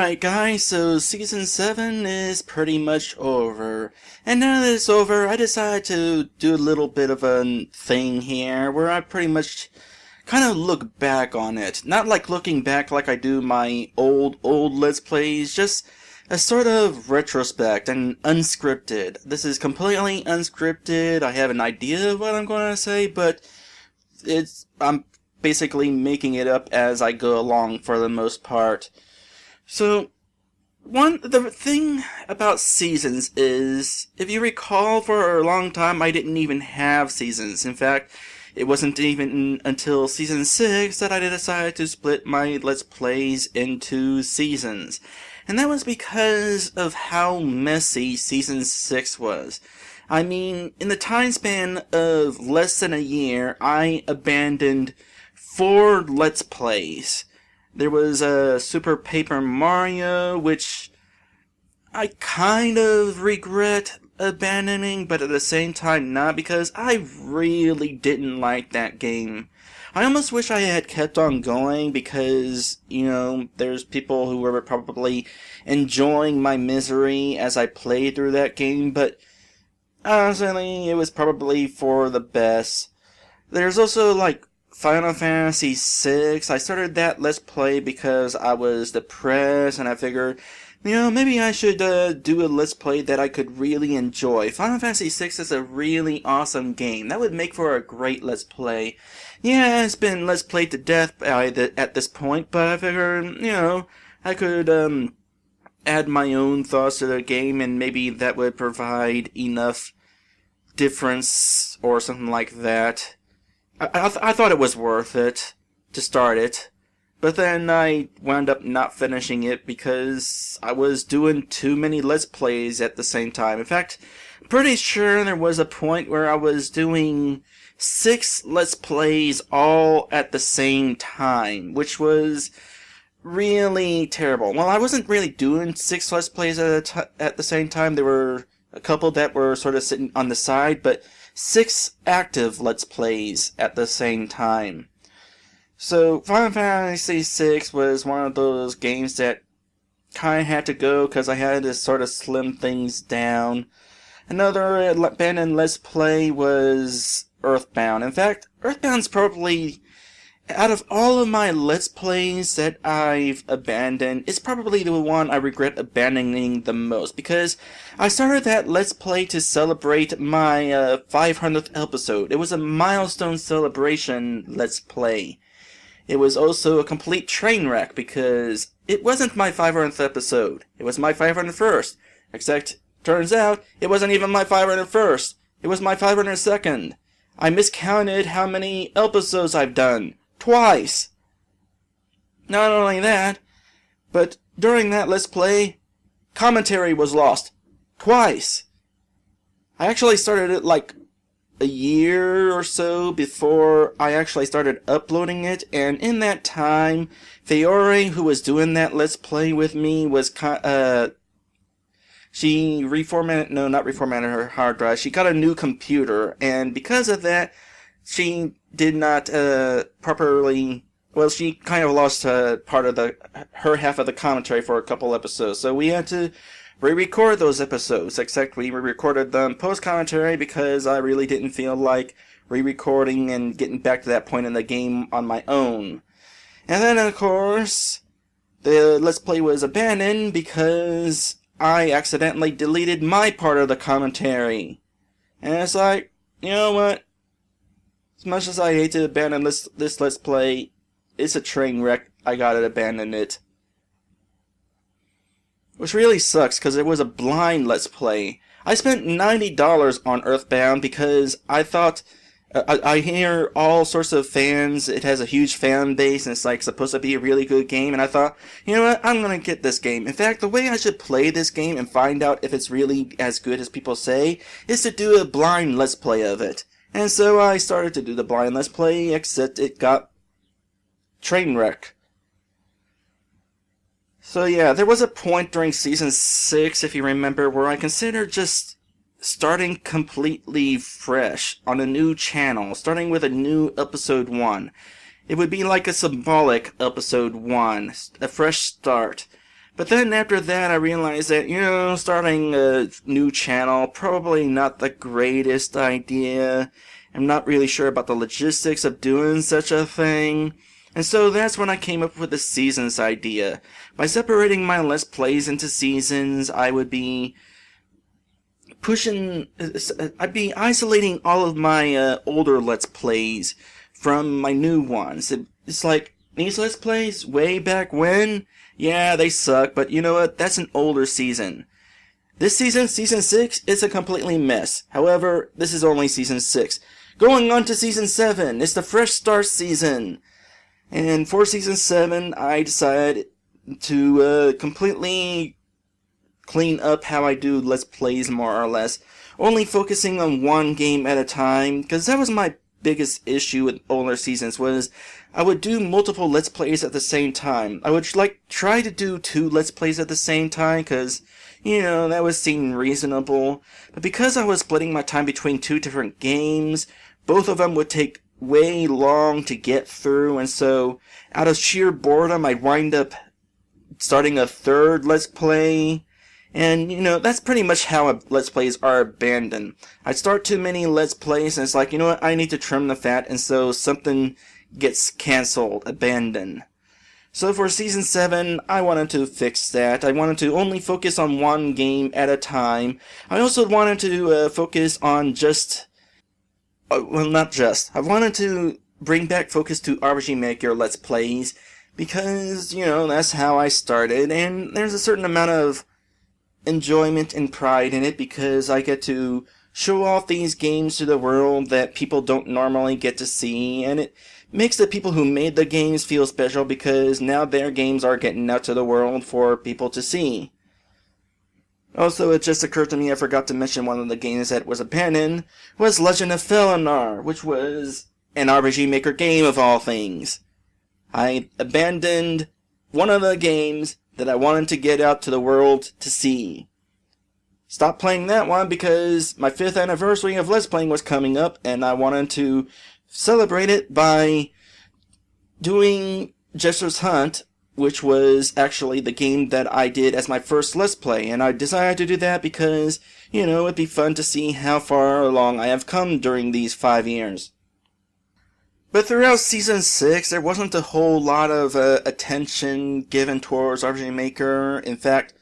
Alright guys, so Season 7 is pretty much over. And now that it's over, I decided to do a little bit of a thing here where I pretty much kind of look back on it. Not like looking back like I do my old Let's Plays, just a sort of retrospect and unscripted. This is completely unscripted. I have an idea of what I'm going to say, but I'm basically making it up as I go along for the most part. So, the thing about seasons is, if you recall, for a long time I didn't even have seasons. In fact, it wasn't even until Season 6 that I decided to split my Let's Plays into seasons. And that was because of how messy Season 6 was. I mean, in the time span of less than a year, I abandoned 4 Let's Plays. There was a Super Paper Mario, which I kind of regret abandoning, but at the same time not, because I really didn't like that game. I almost wish I had kept on going because, there's people who were probably enjoying my misery as I played through that game, but honestly, it was probably for the best. There's also, Final Fantasy VI. I started that Let's Play because I was depressed, and I figured, maybe I should do a Let's Play that I could really enjoy. Final Fantasy VI is a really awesome game. That would make for a great Let's Play. Yeah, it's been Let's Played to death at this point, but I figured, I could add my own thoughts to the game, and maybe that would provide enough difference or something like that. I thought it was worth it to start it, but then I wound up not finishing it because I was doing too many Let's Plays at the same time. In fact, I'm pretty sure there was a point where I was doing 6 Let's Plays all at the same time, which was really terrible. Well, I wasn't really doing 6 Let's Plays at the same time. There were a couple that were sort of sitting on the side, but 6 active Let's Plays at the same time. So, Final Fantasy VI was one of those games that kind of had to go because I had to sort of slim things down. Another abandoned Let's Play was Earthbound. In fact, Earthbound's probably, out of all of my Let's Plays that I've abandoned, it's probably the one I regret abandoning the most, because I started that Let's Play to celebrate my 500th episode. It was a milestone celebration Let's Play. It was also a complete train wreck, because it wasn't my 500th episode. It was my 501st. Except, turns out, it wasn't even my 501st. It was my 502nd. I miscounted how many episodes I've done. Twice! Not only that, but during that Let's Play, commentary was lost. Twice! I actually started it a year or so before I actually started uploading it, and in that time, Fiore, who was doing that Let's Play with me, was she not reformatted her hard drive. She got a new computer, and because of that, she did not properly. Well, she kind of lost part of her half of the commentary for a couple episodes, so we had to re-record those episodes. Except we re-recorded them post-commentary because I really didn't feel like re-recording and getting back to that point in the game on my own. And then, of course, the Let's Play was abandoned because I accidentally deleted my part of the commentary. And it's like, you know what? As much as I hate to abandon this Let's Play, it's a train wreck. I gotta abandon it. Which really sucks, because it was a blind Let's Play. I spent $90 on Earthbound because I thought, I hear all sorts of fans, it has a huge fan base, and it's supposed to be a really good game, and I thought, you know what, I'm gonna get this game. In fact, the way I should play this game and find out if it's really as good as people say, is to do a blind Let's Play of it. And so I started to do the blind Let's Play, except it got train wreck. So yeah, there was a point during Season 6, if you remember, where I considered just starting completely fresh on a new channel, starting with a new Episode 1. It would be like a symbolic Episode 1, a fresh start. But then after that, I realized that, starting a new channel, probably not the greatest idea. I'm not really sure about the logistics of doing such a thing. And so that's when I came up with the seasons idea. By separating my Let's Plays into seasons, I'd be isolating all of my older Let's Plays from my new ones. It's like, these Let's Plays way back when? Yeah, they suck, but you know what? That's an older season. This season, Season 6, is a completely mess. However, this is only Season 6. Going on to Season 7, it's the Fresh Start season. And for Season 7, I decided to completely clean up how I do Let's Plays, more or less. Only focusing on one game at a time, because that was my biggest issue with older seasons, was I would do multiple Let's Plays at the same time. I would try to do 2 Let's Plays at the same time, because, that would seem reasonable. But because I was splitting my time between 2 different games, both of them would take way long to get through, and so out of sheer boredom, I'd wind up starting a 3rd Let's Play. And, that's pretty much how Let's Plays are abandoned. I start too many Let's Plays, and it's like, what, I need to trim the fat, and so something gets cancelled, abandoned. So for Season 7, I wanted to fix that. I wanted to only focus on one game at a time. I also wanted to focus on I wanted to bring back focus to RPG Maker Let's Plays, because, that's how I started, and there's a certain amount of enjoyment and pride in it, because I get to show off these games to the world that people don't normally get to see, and it makes the people who made the games feel special, because now their games are getting out to the world for people to see. Also, it just occurred to me I forgot to mention one of the games that was abandoned was Legend of Felenar, which was an RPG Maker game of all things. I abandoned one of the games that I wanted to get out to the world to see. Stopped playing that one because my 5th anniversary of Let's Playing was coming up, and I wanted to celebrate it by doing Jester's Hunt, which was actually the game that I did as my first Let's Play, and I decided to do that because, it'd be fun to see how far along I have come during these 5 years. But throughout Season 6, there wasn't a whole lot of attention given towards RPG Maker. In fact,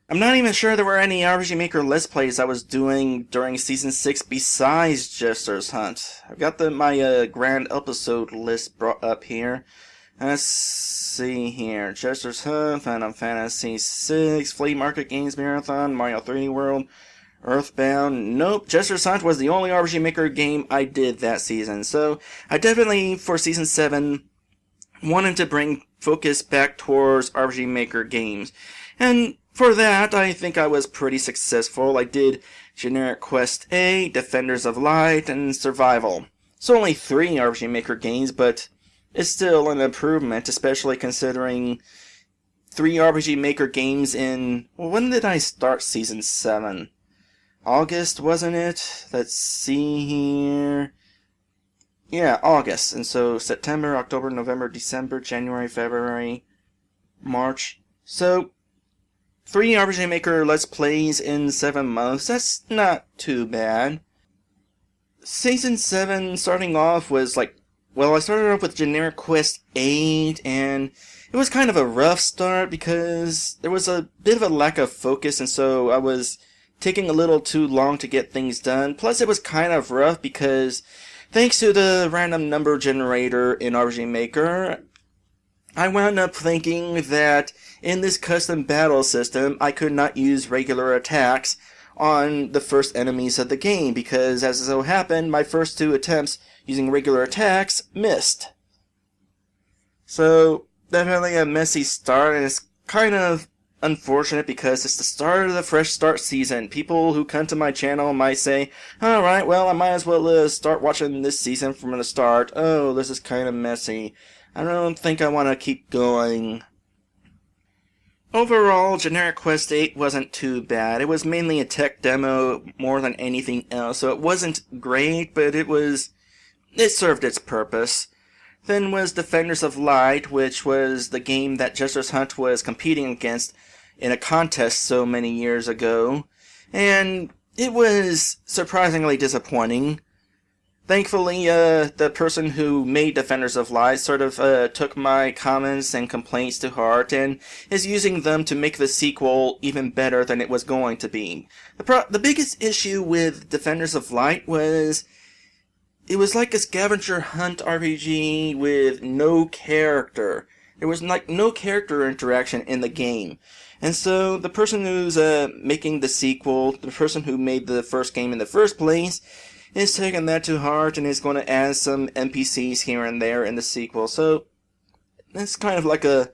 I'm not even sure there were any RPG Maker Let's Plays I was doing during Season 6 besides Jester's Hunt. I've got my grand episode list brought up here. Let's see here. Jester's Hunt, Final Fantasy VI, Flea Market Games Marathon, Mario 3D World, Earthbound. Nope, Jester's Hunt was the only RPG Maker game I did that season. So I definitely, for Season 7, wanted to bring focus back towards RPG Maker games. And for that, I think I was pretty successful. I did Generic Quest A, Defenders of Light, and Survival. It's only 3 RPG Maker games, but it's still an improvement, especially considering 3 RPG Maker games in... Well, when did I start Season 7? August, wasn't it? Let's see here. Yeah, August. And so September, October, November, December, January, February, March. So 3 RPG Maker Let's Plays in 7 months. That's not too bad. Season 7 starting off was like... Well, I started off with Generic Quest 8, and it was kind of a rough start because there was a bit of a lack of focus, and so I was taking a little too long to get things done. Plus, it was kind of rough because, thanks to the random number generator in RPG Maker, I wound up thinking that in this custom battle system, I could not use regular attacks on the first enemies of the game, because as it so happened, my first 2 attempts using regular attacks missed. So, definitely a messy start, and it's kind of unfortunate because it's the start of the Fresh Start season. People who come to my channel might say, alright, well, I might as well start watching this season from the start. Oh, this is kind of messy. I don't think I want to keep going. Overall, Generic Quest 8 wasn't too bad. It was mainly a tech demo more than anything else, so it wasn't great, but it served its purpose. Then was Defenders of Light, which was the game that Jester's Hunt was competing against, in a contest so many years ago, and it was surprisingly disappointing. Thankfully, the person who made Defenders of Light sort of took my comments and complaints to heart and is using them to make the sequel even better than it was going to be. The biggest issue with Defenders of Light was it was like a scavenger hunt RPG with no character. There was like no character interaction in the game. And so the person who's making the sequel, the person who made the first game in the first place, is taking that to heart and is going to add some NPCs here and there in the sequel. So that's kind of like a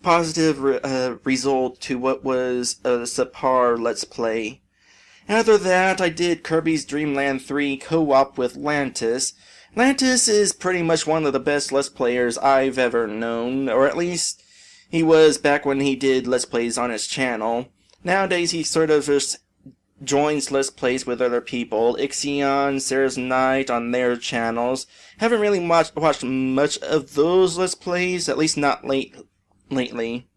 positive result to what was a subpar Let's Play. After that, I did Kirby's Dream Land 3 co-op with Lantis. Lantis is pretty much one of the best Let's Players I've ever known, or at least he was back when he did Let's Plays on his channel. Nowadays, he sort of just joins Let's Plays with other people. Ixion, Sarah's Night on their channels. Haven't really watched much of those Let's Plays, at least not lately.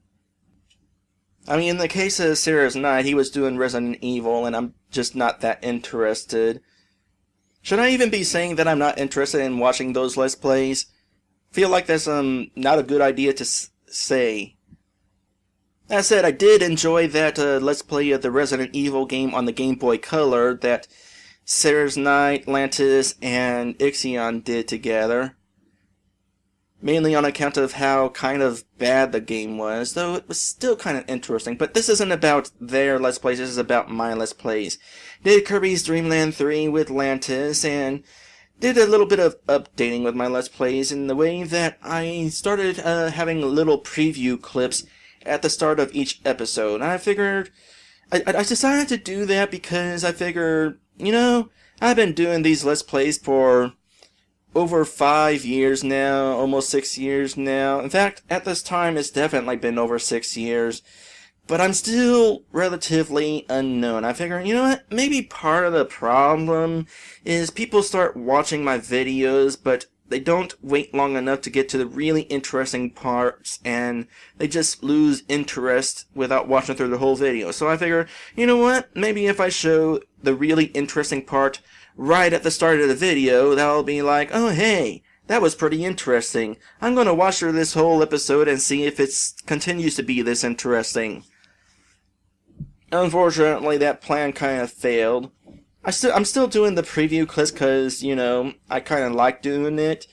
I mean, in the case of Sarah's Night, he was doing Resident Evil, and I'm just not that interested. Should I even be saying that I'm not interested in watching those Let's Plays? Feel like that's not a good idea to say. That said, I did enjoy that Let's Play of the Resident Evil game on the Game Boy Color that Sarah's Night, Lantis, and Ixion did together. Mainly on account of how kind of bad the game was, though it was still kind of interesting. But this isn't about their Let's Plays, this is about my Let's Plays. Did Kirby's Dream Land 3 with Lantis, and did a little bit of updating with my Let's Plays in the way that I started having little preview clips at the start of each episode. And I figured, I decided to do that because I figured, you know, I've been doing these Let's Plays for over 5 years now, almost 6 years now. In fact, at this time, it's definitely been over 6 years. But I'm still relatively unknown. I figure, you know what, maybe part of the problem is people start watching my videos, but they don't wait long enough to get to the really interesting parts, and they just lose interest without watching through the whole video. So I figure, you know what, maybe if I show the really interesting part right at the start of the video, that'll be like, oh hey, that was pretty interesting. I'm gonna watch through this whole episode and see if it continues to be this interesting. Unfortunately, that plan kind of failed. I'm still doing the preview clips because, you know, I kind of like doing it.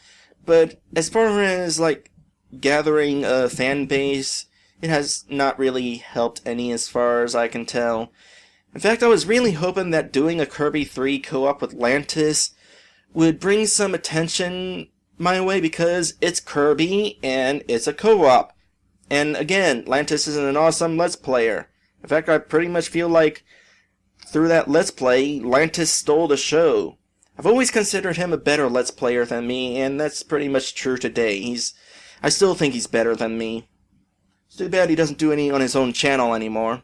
But as far as, like, gathering a fan base, it has not really helped any as far as I can tell. In fact, I was really hoping that doing a Kirby 3 co-op with Lantis would bring some attention my way because it's Kirby and it's a co-op. And again, Lantis is an awesome Let's Player. In fact, I pretty much feel like through that Let's Play, Lantis stole the show. I've always considered him a better Let's Player than me, and that's pretty much true today. I still think he's better than me. It's too bad he doesn't do any on his own channel anymore.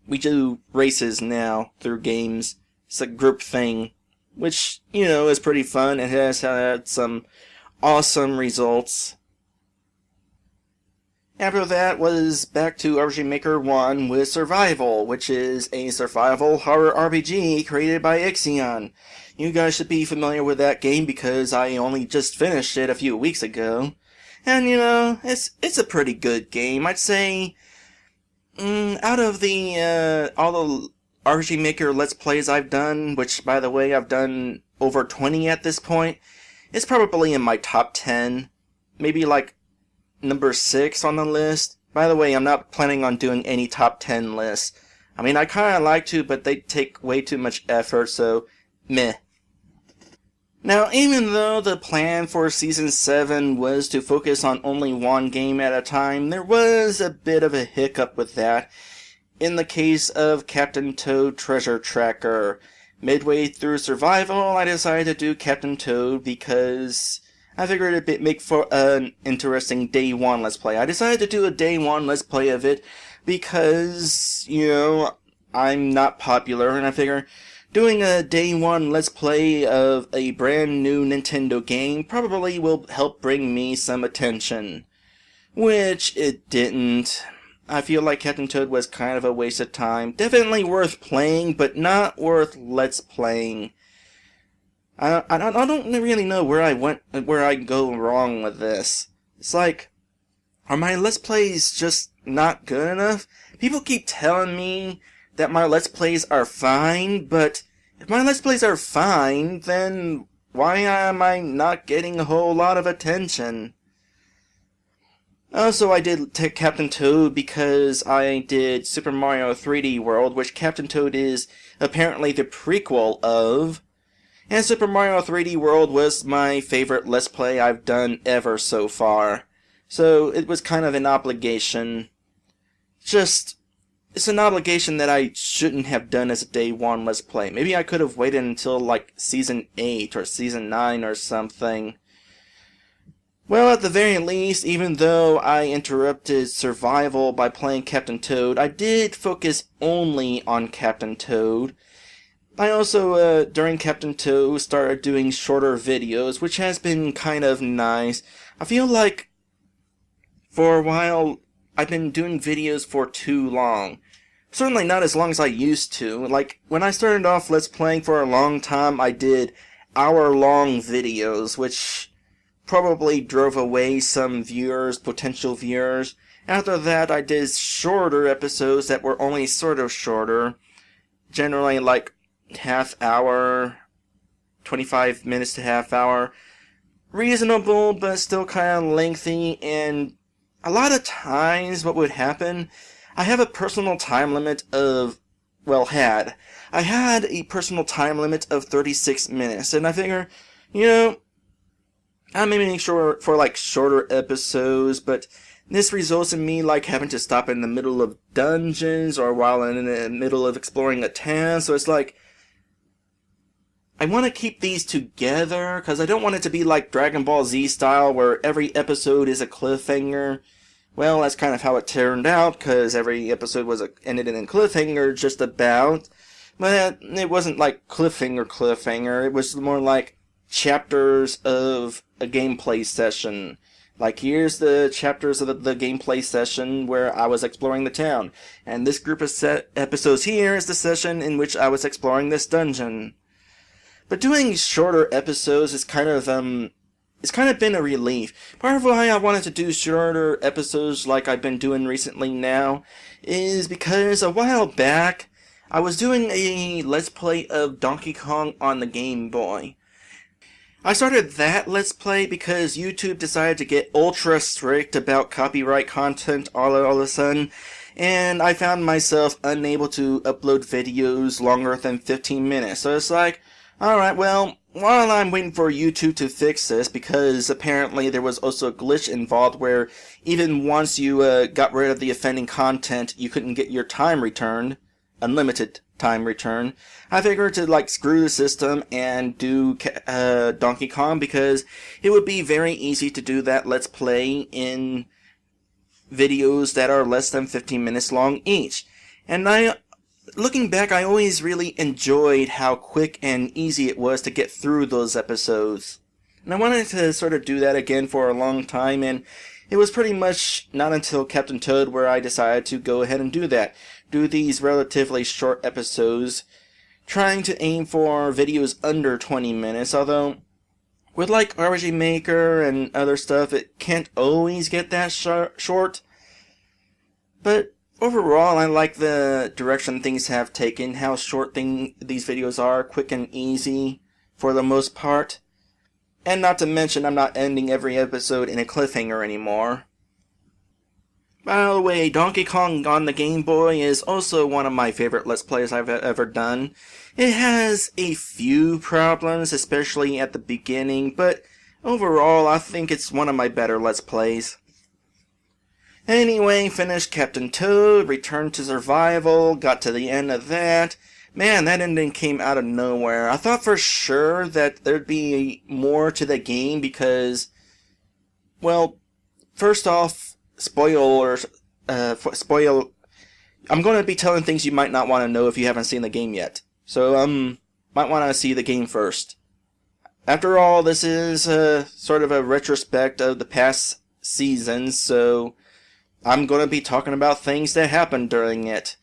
We do races now through games. It's a group thing, which, you know, is pretty fun and has had some awesome results. After that was back to RPG Maker 1 with Survival, which is a survival horror RPG created by Ixion. You guys should be familiar with that game because I only just finished it a few weeks ago. And, you know, it's a pretty good game. I'd say out of the all the RPG Maker Let's Plays I've done, which, by the way, I've done over 20 at this point, it's probably in my top 10. Maybe, like, number 6 on the list. By the way, I'm not planning on doing any top 10 lists. I mean, I kinda like to, but they take way too much effort, so meh. Now, even though the plan for Season 7 was to focus on only one game at a time, there was a bit of a hiccup with that. In the case of Captain Toad Treasure Tracker. Midway through Survival, I decided to do Captain Toad because I figured it'd make for an interesting Day 1 Let's Play. I decided to do a Day 1 Let's Play of it because, you know, I'm not popular, and I figure doing a Day 1 Let's Play of a brand new Nintendo game probably will help bring me some attention. Which it didn't. I feel like Captain Toad was kind of a waste of time. Definitely worth playing, but not worth Let's Playing. I don't really know where I go wrong with this. It's like, are my Let's Plays just not good enough? People keep telling me that my Let's Plays are fine, but if my Let's Plays are fine, then why am I not getting a whole lot of attention? Also, I did Captain Toad because I did Super Mario 3D World, which Captain Toad is apparently the prequel of. And Super Mario 3D World was my favorite Let's Play I've done ever so far. So it was kind of an obligation. It's an obligation that I shouldn't have done as a day one Let's Play. Maybe I could have waited until like Season 8 or Season 9 or something. Well, at the very least, even though I interrupted survival by playing Captain Toad, I did focus only on Captain Toad. I also, during Captain Toad, started doing shorter videos, which has been kind of nice. I feel like, for a while, I've been doing videos for too long. Certainly not as long as I used to. Like, when I started off Let's Playing for a long time, I did hour-long videos, which probably drove away some potential viewers. After that, I did shorter episodes that were only sort of shorter. Generally, like, half hour, 25 minutes to half hour. Reasonable, but still kind of lengthy, and a lot of times what would happen, I have a personal time limit of, I had a personal time limit of 36 minutes, and I figure, I'm aiming sure for like shorter episodes, but this results in me like having to stop in the middle of dungeons or while in the middle of exploring a town, so it's like, I want to keep these together, because I don't want it to be like Dragon Ball Z style, where every episode is a cliffhanger. Well, that's kind of how it turned out, because every episode was ended in a cliffhanger, just about. But it wasn't like cliffhanger. It was more like chapters of a gameplay session. Like, here's the chapters of the gameplay session where I was exploring the town. And this group of episodes here is the session in which I was exploring this dungeon. But doing shorter episodes is it's kind of been a relief. Part of why I wanted to do shorter episodes like I've been doing recently now is because a while back I was doing a Let's Play of Donkey Kong on the Game Boy. I started that Let's Play because YouTube decided to get ultra strict about copyright content all of a sudden, and I found myself unable to upload videos longer than 15 minutes. So it's like, alright, well, while I'm waiting for YouTube to fix this, because apparently there was also a glitch involved where even once you got rid of the offending content, you couldn't get your time returned, unlimited time return, I figured to screw the system and do Donkey Kong, because it would be very easy to do that Let's Play in videos that are less than 15 minutes long each. And looking back, I always really enjoyed how quick and easy it was to get through those episodes. And I wanted to sort of do that again for a long time, and it was pretty much not until Captain Toad where I decided to go ahead and do that. Do these relatively short episodes, trying to aim for videos under 20 minutes, although with RPG Maker and other stuff, it can't always get that short. But overall, I like the direction things have taken, how short these videos are, quick and easy, for the most part. And not to mention, I'm not ending every episode in a cliffhanger anymore. By the way, Donkey Kong on the Game Boy is also one of my favorite Let's Plays I've ever done. It has a few problems, especially at the beginning, but overall, I think it's one of my better Let's Plays. Anyway, finished Captain Toad, returned to survival, got to the end of that. Man, that ending came out of nowhere. I thought for sure that there'd be more to the game because, well, first off, spoil. I'm going to be telling things you might not want to know if you haven't seen the game yet. So, might want to see the game first. After all, this is sort of a retrospect of the past seasons, so I'm gonna be talking about things that happened during it.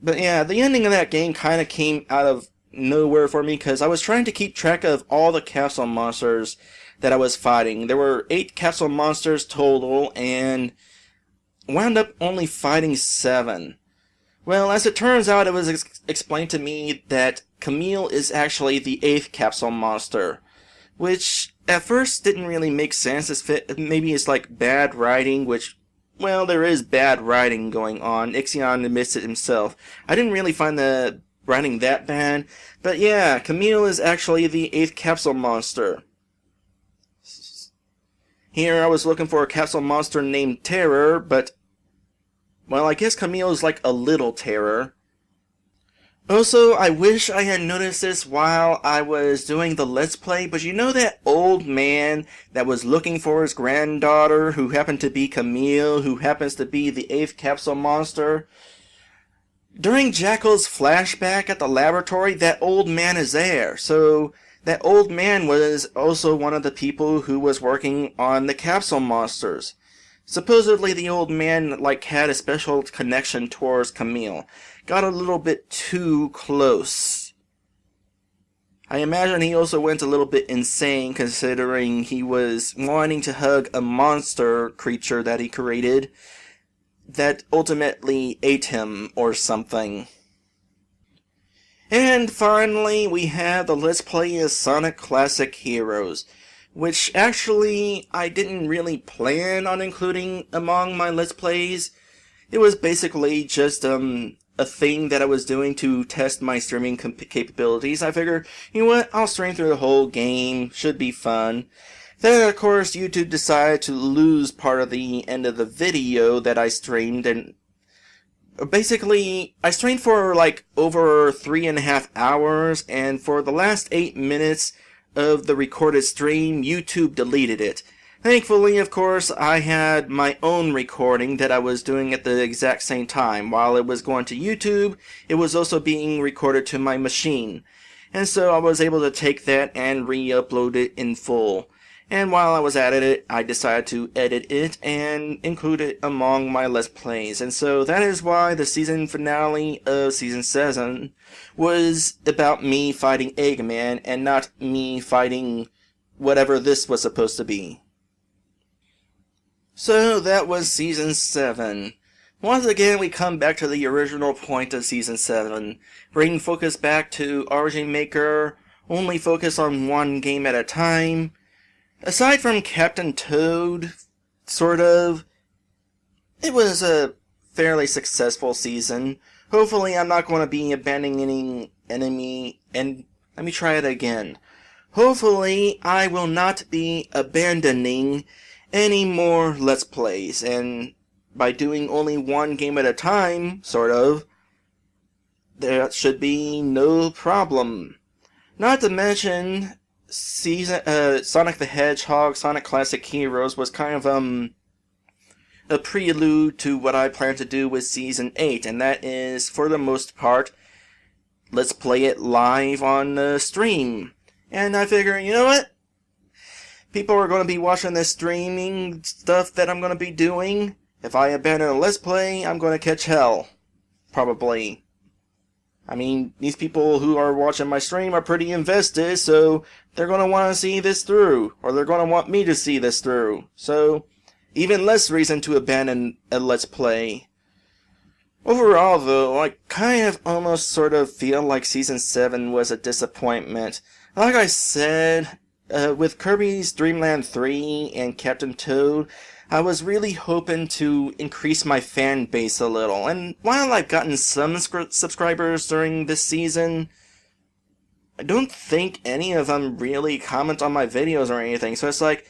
But yeah, the ending of that game kind of came out of nowhere for me because I was trying to keep track of all the capsule monsters that I was fighting. There were 8 capsule monsters total, and wound up only fighting 7. Well, as it turns out, it was explained to me that Camille is actually the 8th capsule monster, which at first didn't really make sense. Maybe it's like bad writing, which, well, there is bad writing going on. Ixion admits it himself. I didn't really find the writing that bad, but yeah, Camille is actually the 8th capsule monster. Here I was looking for a capsule monster named Terror, but, well, I guess Camille is like a little terror. Also, I wish I had noticed this while I was doing the Let's Play, but you know that old man that was looking for his granddaughter, who happened to be Camille, who happens to be the 8th capsule monster? During Jackal's flashback at the laboratory, that old man is there, so that old man was also one of the people who was working on the capsule monsters. Supposedly the old man had a special connection towards Camille. Got a little bit too close. I imagine he also went a little bit insane considering he was wanting to hug a monster creature that he created that ultimately ate him or something. And finally, we have the Let's Play as Sonic Classic Heroes, which actually I didn't really plan on including among my Let's Plays. It was basically just a thing that I was doing to test my streaming capabilities. I figured, you know what, I'll stream through the whole game, should be fun. Then, of course, YouTube decided to lose part of the end of the video that I streamed, and basically, I streamed for over 3.5 hours, and for the last 8 minutes of the recorded stream, YouTube deleted it. Thankfully, of course, I had my own recording that I was doing at the exact same time. While it was going to YouTube, it was also being recorded to my machine. And so I was able to take that and re-upload it in full. And while I was at it, I decided to edit it and include it among my Let's Plays. And so that is why the season finale of Season 7 was about me fighting Eggman and not me fighting whatever this was supposed to be. So that was Season 7. Once again, we come back to the original point of Season 7. Bring focus back to Origin Maker, only focus on one game at a time. Aside from Captain Toad, sort of, it was a fairly successful season. Hopefully I'm not going to be abandoning enemy, and let me try it again. Hopefully I will not be abandoning any more Let's Plays, and by doing only one game at a time, sort of, there should be no problem. Not to mention, Sonic the Hedgehog, Sonic Classic Heroes was kind of, a prelude to what I plan to do with Season 8, and that is, for the most part, let's play it live on the stream. And I figure, you know what? People are going to be watching this streaming stuff that I'm going to be doing. If I abandon a Let's Play, I'm going to catch hell. Probably. I mean, these people who are watching my stream are pretty invested, so they're going to want to see this through. Or they're going to want me to see this through. So, even less reason to abandon a Let's Play. Overall, though, I kind of almost sort of feel like Season 7 was a disappointment. Like I said, with Kirby's Dream Land 3 and Captain Toad, I was really hoping to increase my fan base a little. And while I've gotten some subscribers during this season, I don't think any of them really comment on my videos or anything. So it's like,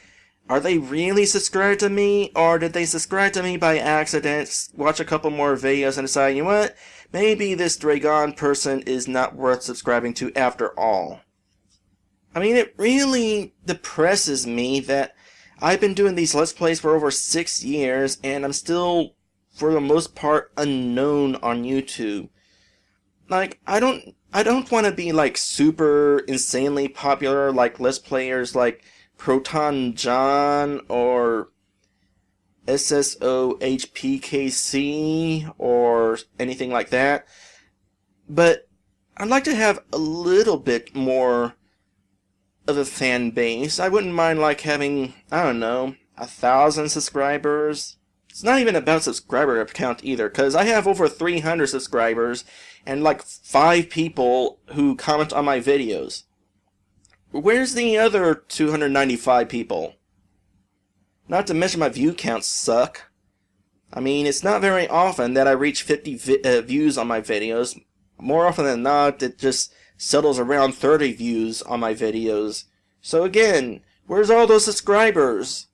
are they really subscribed to me? Or did they subscribe to me by accident, watch a couple more videos and decide, you know what? Maybe this Dragon person is not worth subscribing to after all. I mean, it really depresses me that I've been doing these Let's Plays for over 6 years, and I'm still, for the most part, unknown on YouTube. Like, I don't want to be, super insanely popular like Let's Players like Proton John or SSOHPKC or anything like that. But I'd like to have a little bit more of a fan base. I wouldn't mind like having, I don't know, 1,000 subscribers. It's not even about subscriber count either, because I have over 300 subscribers and like 5 people who comment on my videos. Where's the other 295 people? Not to mention my view counts suck. I mean, it's not very often that I reach 50 views on my videos. More often than not, it just settles around 30 views on my videos. So again, where's all those subscribers?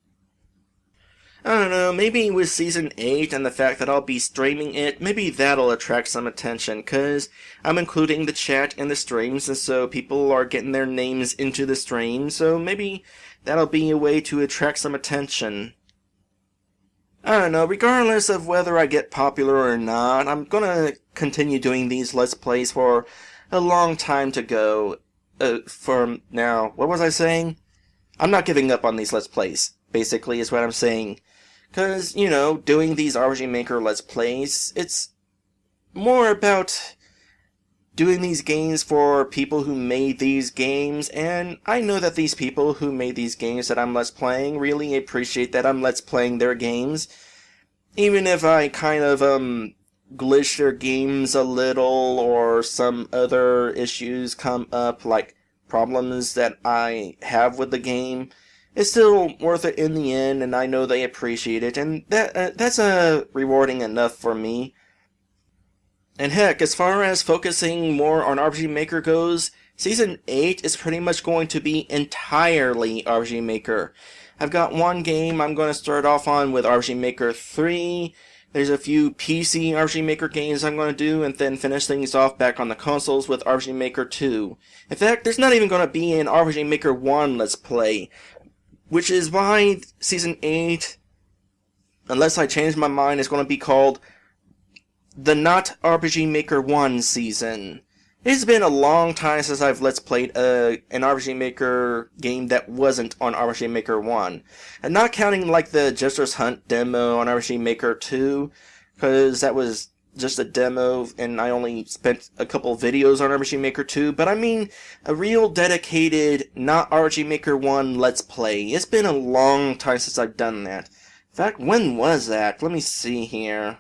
I don't know, maybe with Season 8 and the fact that I'll be streaming it, maybe that'll attract some attention, cause I'm including the chat in the streams, and so people are getting their names into the stream, so maybe that'll be a way to attract some attention. I don't know, regardless of whether I get popular or not, I'm gonna continue doing these Let's Plays for a long time to go. From now, what was I saying? I'm not giving up on these Let's Plays, basically, is what I'm saying. Because, you know, doing these RPG Maker Let's Plays, it's more about doing these games for people who made these games, and I know that these people who made these games that I'm Let's Playing really appreciate that I'm Let's Playing their games. Even if I kind of, glitch their games a little, or some other issues come up, like problems that I have with the game, it's still worth it in the end, and I know they appreciate it, and that's rewarding enough for me. And heck, as far as focusing more on RPG Maker goes, Season 8 is pretty much going to be entirely RPG Maker. I've got one game I'm going to start off on with RPG Maker 3, there's a few PC RPG Maker games I'm going to do, and then finish things off back on the consoles with RPG Maker 2. In fact, there's not even going to be an RPG Maker 1 Let's Play, which is why Season 8, unless I change my mind, is going to be called the Not RPG Maker 1 Season. It's been a long time since I've Let's Played an RPG Maker game that wasn't on RPG Maker 1. And not counting like the Jester's Hunt demo on RPG Maker 2, because that was just a demo and I only spent a couple videos on RPG Maker 2, but I mean a real dedicated not RPG Maker 1 Let's Play. It's been a long time since I've done that. In fact, when was that? Let me see here.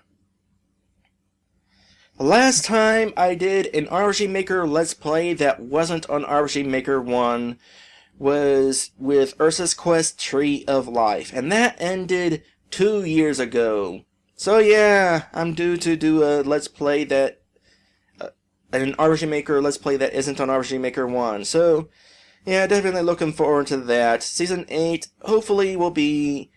The last time I did an RPG Maker Let's Play that wasn't on RPG Maker 1 was with Ursus Quest Tree of Life, and that ended 2 years ago. So yeah, I'm due to do a Let's Play that, an RPG Maker Let's Play that isn't on RPG Maker 1. So yeah, definitely looking forward to that. Season 8 hopefully will be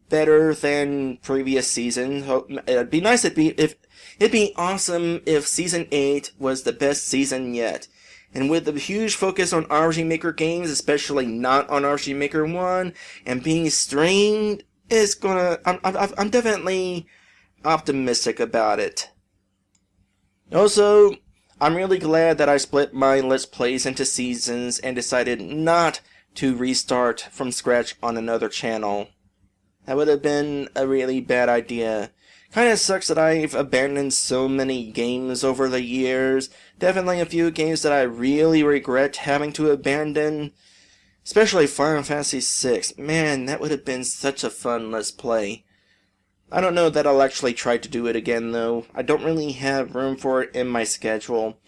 better than previous seasons. It'd be nice if it'd be awesome if Season 8 was the best season yet. And with the huge focus on RPG Maker games, especially not on RPG Maker 1, and being streamed, it's gonna... I'm definitely optimistic about it. Also, I'm really glad that I split my Let's Plays into seasons and decided not to restart from scratch on another channel. That would have been a really bad idea. Kinda sucks that I've abandoned so many games over the years. Definitely a few games that I really regret having to abandon. Especially Final Fantasy VI. Man, that would have been such a fun Let's Play. I don't know that I'll actually try to do it again, though. I don't really have room for it in my schedule.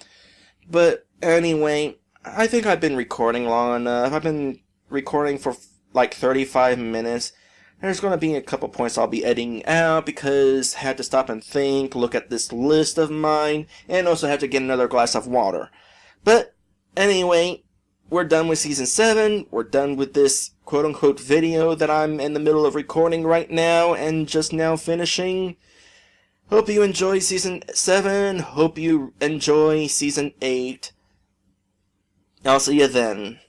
But anyway, I think I've been recording long enough. I've been recording for like 35 minutes. There's going to be a couple points I'll be editing out because I had to stop and think, look at this list of mine, and also have to get another glass of water. But anyway, we're done with Season 7. We're done with this quote-unquote video that I'm in the middle of recording right now and just now finishing. Hope you enjoy Season 7. Hope you enjoy Season 8. I'll see you then.